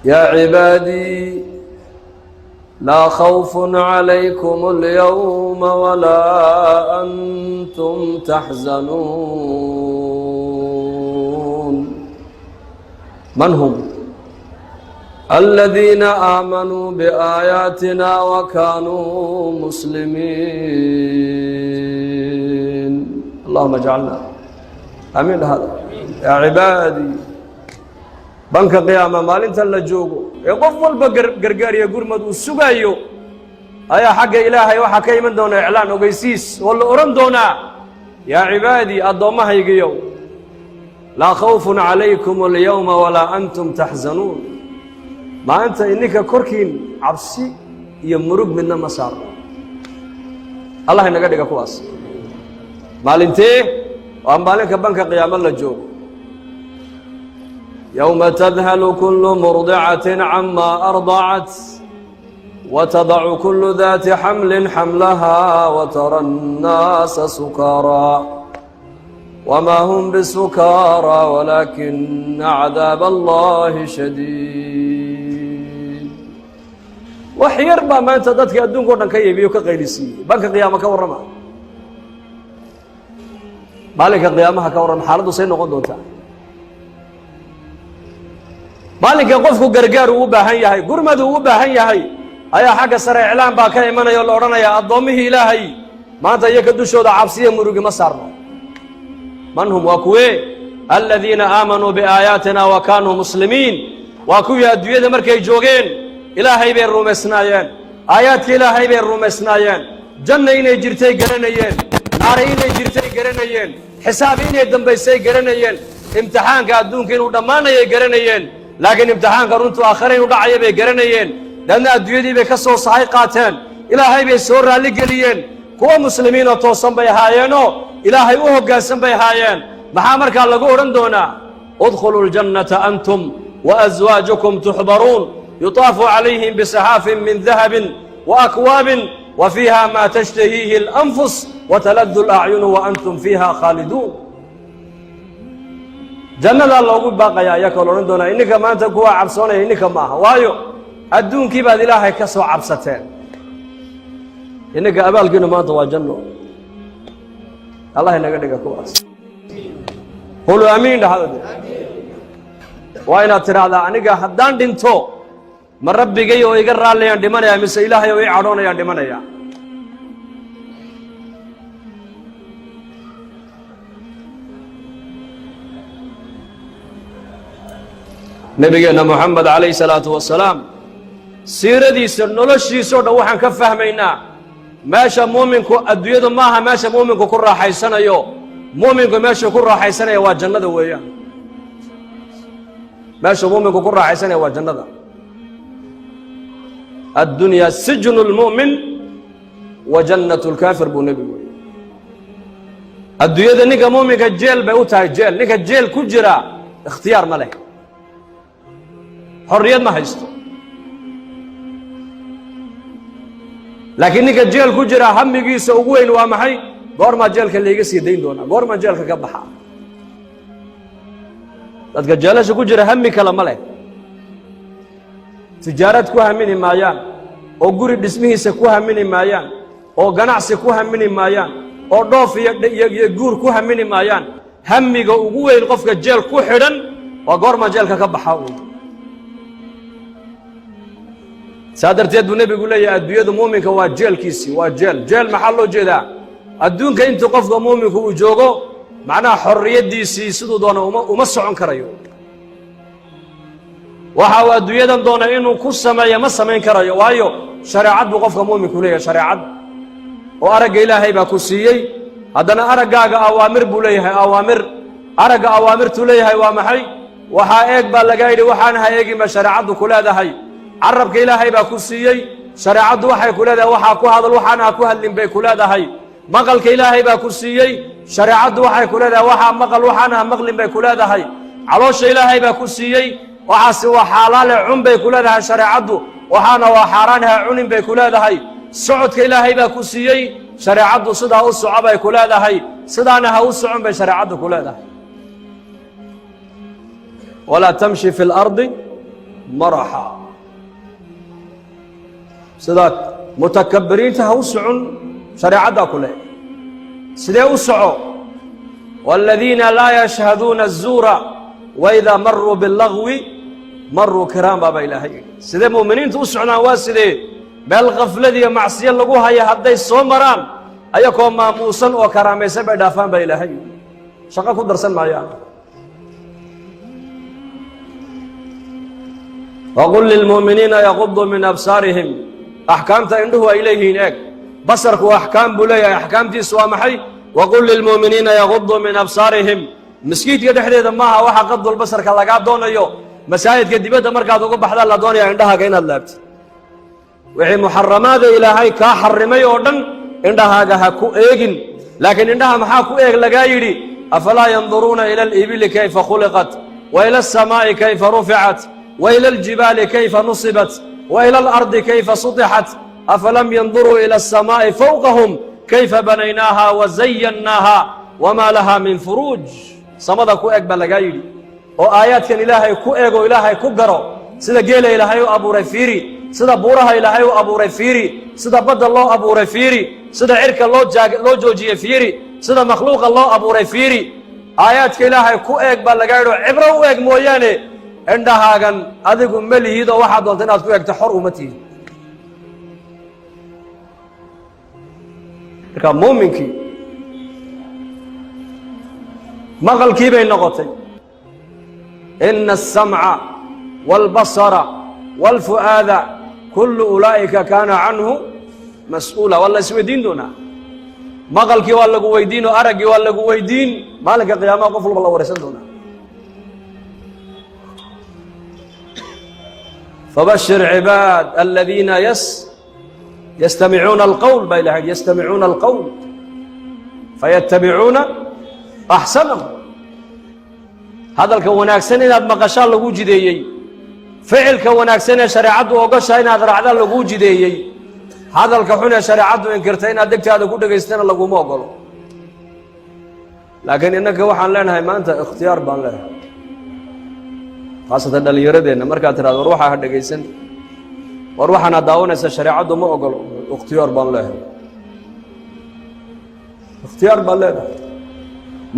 يا عبادي لا خوف عليكم اليوم ولا أنتم تحزنون. من هم؟ الذين آمنوا بآياتنا وكانوا مسلمين. اللهم اجعلنا آمين. هذا يا عبادي بنك قيامة مالين تلجوجو يقفل بقرقار يقول مدو السجايو أيا حق إلهي وحكي من دون إعلان وقيسيس ولا أورم دونا. يا عبادي الضمه يجيو لا خوف عليكم اليوم ولا أنتم تحزنون. ما أنت إنك كركين عبسي يمرق منا مسار الله ينقدك كواس مالنتي وأم بالك بنك قيام الله جو يوم تذهل كل مرضعة عما أرضعت وتضع كل ذات حمل حملها وترى الناس سكارى وما هم بسكارى ولكن عذاب الله شديد. وحير ما أنت ضدك أدون قرن كي بيوك قيلسي بنك قيامة كورما مالك قيامها كورما حالده سين قدوتا مالك قفكو غرغار uu baahan yahay gurmadu uu baahan yahay ayaa xagga sare iclaan baa ka imanaya oo la oranaya adoomihii ilaahay maanta iyaga dushooda cabsiye murugi ma saarno. man hum wa kuwe alladheena aamanu bi ayatina wa kanu muslimin wa kuwa adduunyada markay joogeen ilaahay bay rumaysnaayeen aayaadka ilaahay bay rumaysnaayeen janna inay jirtay garanayeen naar inay jirtay garanayeen xisaab inay dambaysay garanayeen imtixaanka adduunka inuu dhamaanayay garanayeen لكن امتحان كرنتو آخرين ودعية بيجرنيين لأن الدنيا بكسر صحيح قاتين إلهي بيسور على جليين كوا مسلمين وتوصل بيهاينو إلهي وهو قاسم بيهاين محامر كان لقورن دونا ادخلوا الجنة أنتم وأزواجكم تحبرون يطاف عليهم بسحاف من ذهب وأكواب وفيها ما تشتهيه الأنفس وتلذ الأعين وأنتم فيها خالدون. جنة الله يقول باقي يا كلون دونا إنك ما أنت قوى عبسونة إنك ما وايو الدون كي بعد الله كسو عبستين إنك أبال كنا ما توا جنة الله ينقدك كواس قولوا أمين هذا وين ترى هذا إنك حدان دينتو من ربي جاي ويقرر على يان دمنا يا مس إلهي ويعرون يان دمنا يا نبينا محمد عليه الصلاة والسلام سيردي سنولشي سودا وحن كفهمينا ماشى مؤمنكو الدنيا ماها ماشى مؤمنكو كل راح يسنى يو مؤمنكو ماشى كل راح يسنى يوا جنة ويا ماشى مؤمنكو كل راح يسنى يوا جنة. الدنيا سجن المؤمن وجنة الكافر بنبي. الدنيا نيكا مؤمنك الجيل بيوتها الجيل نيكا الجيل كجرا اختيار ملك حرية ما هيستو لكن نيك الجيل كجرا هم يجيس وين وامحي غور ما جيل كان يجيس يدين دونا غور ما جيل كبحا دad جالش كجرا هم كلام ملك تجارت كو همني مايان او غوري دسميhiisa ku hamini maayaan oo ganacsi ku hamini maayaan oo dhoof iyo guur ku hamini maayaan hamiga ugu weyn qofka jeel ku xidhan waa goor ma jeelka ka baxaa سادرتيد النبي يقول لي الدنيا مؤمنك وجيل كيسي وجيل جيل محله جدا الدون كأنت قف مؤمنك وجوجو معناه حرية دي سيسدو دونا ومسعون كرايو وحوا الدنيا دونا إنه كسمة يمسمين كرايو وايو شريعة بقف مؤمنك وليه شريعة وأرجع إلهي بكسيي هذا أنا أرجع أوامر بوليه أوامر أرجع أوامر توليه ومحي وحايق بالجايد وحان هايق ما شريعة كلها ده هاي عربك إلهي باكوسيي شريعة وحي كلها وحا كو هذا وحنا كو هلين بي كلها هي مقلك إلهي باكوسيي شريعة وحي كلها وحا مقل وحنا مقلين بي كلها هي علوش إلهي باكوسيي وحاسي وحالال عم بي كلها شريعة وحنا وحارانها عن بي كلها هي سعودك إلهي باكوسيي شريعة صدها والصعب بي كلها هي صدانها والصعب بي شريعة كلها هي ولا تمشي في الأرض maraxa sida mutakabiriinta ha u socon shareecaddaa ku leh sidee u soco waaladiina laa yashhaduuna azuura waidaa maruu bilagwi maruu kiraam baaba ilaahay yidhi sidee mu'miniintu u socdaan waa sidee meel khaflad iyo macsiyo lagu haya hadday soo maraan ayakoo maamuusan oo karaamaysan bay dhaafaan baa ilaahay yidhi shaqo ku darsan maayaan waqul lilmu'miniina yaquduu min absaarihim axkaamta indhuhu ay leeyihiin eeg basarku axkaam buu leeyahay axkaamtiisu waa maxay waqul lilmu'miniina yaquduu min absaarihim maskiidka dhexdeeda maaha waxa qadul basarka lagaa doonayo masaajidka dibadda markaad uga baxdaan la doonaya indhahaaga inaad laabtid wixii muxaramaada ilaahay kaa xarimay oo dhan indhahaaga ha ku eegin laakiin indhaha maxaa ku eeg lagaa yidhi afalaa yanduruuna ila alibili kayfa khuliqat wa ila alsamaa'i kayfa ruficat wa ila aljibaali kayfa nusibat wa ila alardi kayfa sutixat afalam yanduruu ila alsamaa'i fawqahum kayfa banaynaaha wa zayannaaha wamaa laha min furuuj samada ku eeg baa lagaa yidhi oo aayaadkan ilaahay ku eeg oo ilaahay ku garo sida geela ilaahay u abuuray fiiri sida buuraha ilaahay u abuuray fiiri sida badda loo abuuray fiiri sida cirka loo joojiyey fiiri sida makhluuqa loo abuuray fiiri aayaadka ilaahay ku eeg baa lagaa yidhi oo cibro u eeg mooyaane indhahaagan adigu ma lihid oo waxaad doonta inaad ku eegto xor uma tihid marka muuminkii maqalkii bay noqotay ina aلsamca wاlbasara wاlfu'aada kullu ulaa'ika kaana canhu mas-uula waa la isweydiin doonaa maqalkii waa lagu weydiin oo araggii waa lagu weydiin maalinka qiyaamaha qof walba la waraysan doonaa fabashir cibaad aladiina yastamicuuna alqowl baa ilahay yastamicuuna alqowl fayattabicuuna axsanahu hadalka wanaagsan inaad maqashaan lagu jideeyey ficilka wanaagsan ee shareecaddu ogoshaa inaad raacdaan laguu jideeyey hadalka xun ee shareecaddu inkirtay inaad degtaada ku dhegaystana laguma ogolo laakiin innaka waxaan leenahay maanta ikhtiyaar baan leenahay khaasatan dhallinyaradeenna markaad tidhahdo war waxaa ha dhegaysan war waxaanaad daawanaysa shareecaddu ma ogolo ikhtiyaar baan leehay ikhtiyaar baan leenahay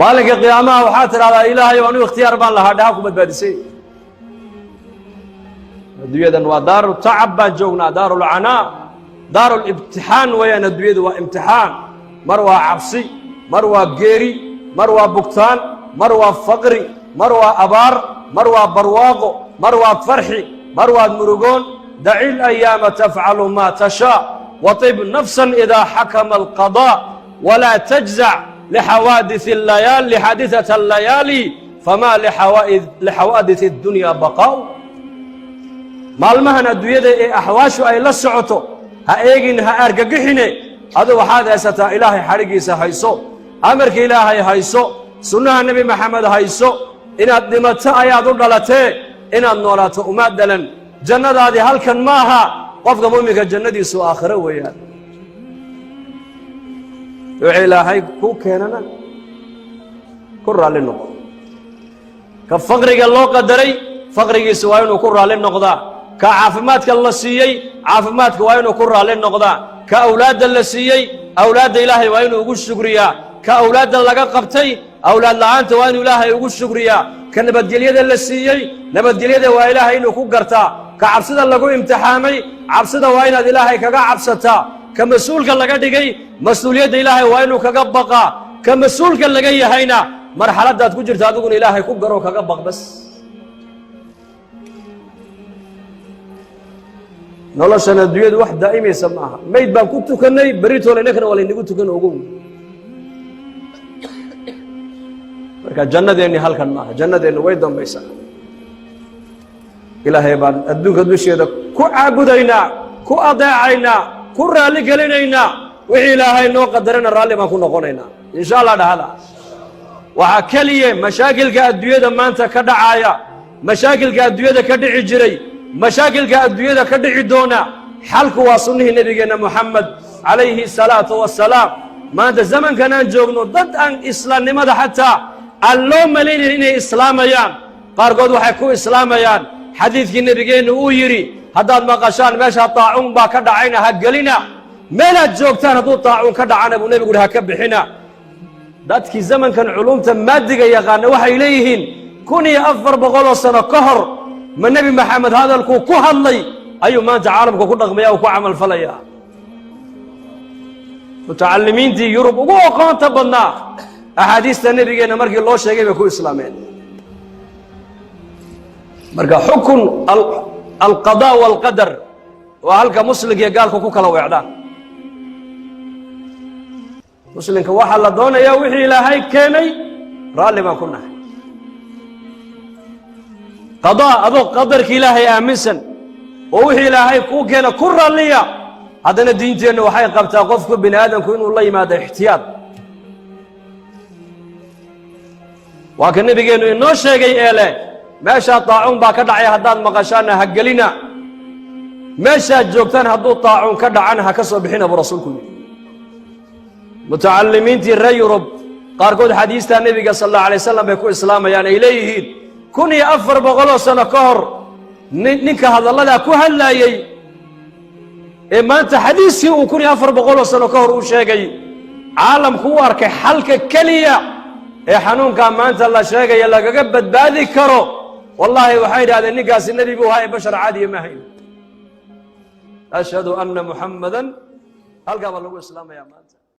maalinka qiyaamaha waxaad tidhahdaa ilaahay o anigu ikhtiyaar baan lahaa dhaha ku badbaadisay adduunyadan waa daaru tacab baan joognaa daaru lcanaa daaru libtixaan weeyaan adduunyadu waa imtixaan mar waa cabsi mar waa geeri mar waa bugtaan mar waa faqri mar waa abaar mar waa barwaaqo mar waad farxi mar waad murugoon daci layaama tafcalu maa tashaa waطib nafsan idaa xakama alqadaa walaa tajzac lixaadiثat allayaali famaa lixawaadiث اddunya baqaa'u maalmahan adduunyada ee axwaashu ay la socoto ha eegin ha argagixine adu waxaad haysataa ilaahay xadhiggiisa hayso amarka ilaahay hayso sunnaha nebi maxamed hayso inaad dhimato ayaad u dhalatee inaad noolaato uma dhalan jannadaadii halkan ma aha qofka mu'minka jannadiisu aakhiro weeyaan wixii ilaahay ku keenana ku raalli noqo ka faqriga loo qadaray faqrigiisa waa inuu ku raalli noqdaa ka caafimaadka la siiyey caafimaadka waa inuu ku raalli noqdaa ka awlaadda la siiyey awlaadda ilaahay waa inuu ugu shukriyaa ka awlaadda laga qabtay awlaad la'aanta waa inuu ilaahay ugu shukriyaa ka nabadgelyada la siiyey nabadgelyada waa ilaahay inuu ku gartaa ka cabsida lagu imtixaamay cabsida waa inaad ilaahay kaga cabsataa ka mas-uulka laga dhigay mas-uuliyadda ilaahay waa inuu kaga baqaa ka mas-uulka laga yahayna marxaladdaad ku jirta adiguna ilaahay ku garoo kaga baq bas noloshan adduunyadu wax daa'imaysa ma aha mayd baan ku tukannay beritoole innakana waa laynagu tukan ogow marka jannadeenni halkan ma aha jannadeennu way dambaysaa ilaahay baan adduunka dusheeda ku caabudaynaa ku adeecaynaa ku raalli gelinaynaa wixii ilaahay noo qadarana raalli baan ku noqonaynaa insha allah dhahada waxaa keliya mashaakilka adduunyada maanta ka dhacaaya mashaakilka adduunyada ka dhici jiray mashaakilka adduunyada ka dhici doona xalku waa sunnihii nebigeenna moxamed calayhi salaatu wasalaam maanta zamankan aan joogno dad aan islaamnimada xataa aan loo malaynayn inay islaamayaan qaarkood waxay ku islaamayaan xadiidkii nabigeennu uu yidhi haddaad maqashaan meeshaa taacuun baa ka dhacayna ha gelina meelaad joogtaan hadduu taacuun ka dhacana buu nebigu yidhi ha ka bixina dadkii zamankan culumta maadiga yaqaana waxay leeyihiin 1400 sano ka hor ma nebi maxamed hadalkuu ku hadlay ayuu maanta caalamka ku dhaqmaya oo ku camal falaya mutacalimiintii yurub ugu aqoonta badnaa axaadiista nebigeenna markii loo sheegay bay ku islaameen marka xukun alqadaa walqadar waa halka muslimka iyo gaalka ku kala weecdaan muslimka waxaa la doonayaa wixii ilaahay keenay raalli baan ku nahay qadaa adoo qadarka ilaahay aaminsan oo wixii ilaahay kuu keena ku raalliya haddana diinteenna waxay qabtaa qofku bini aadamku inuu la yimaado ixtiyaad waa ka nebigeennu inoo sheegay ee leh meeshaa taacuun baa ka dhacay haddaad maqashaanna ha gelina meeshaad joogtaan hadduu taacuun ka dhacana ha ka soo bixina buu rasuulku yidhi mutacalimiintii reer yurub qaarkood xadiistaa nebiga sal allahu alay wasalam bay ku islaamayaan ay leeyihiin 1400 sano ka hor ninka hadalladaa ku hadlaayey ee maanta xadiiskii uu 1400 sano ka hor uu sheegay caalamku u arkay xalka keliya ee xanuunkaa maanta la sheegaya lagaga badbaadi karo wallaahi waxay idhahdeen ninkaasi nebi buu ahaa ee bashar caadiya ma hayn ashhadu anna muxammadan halkaa baa lagu islaamayaa maanta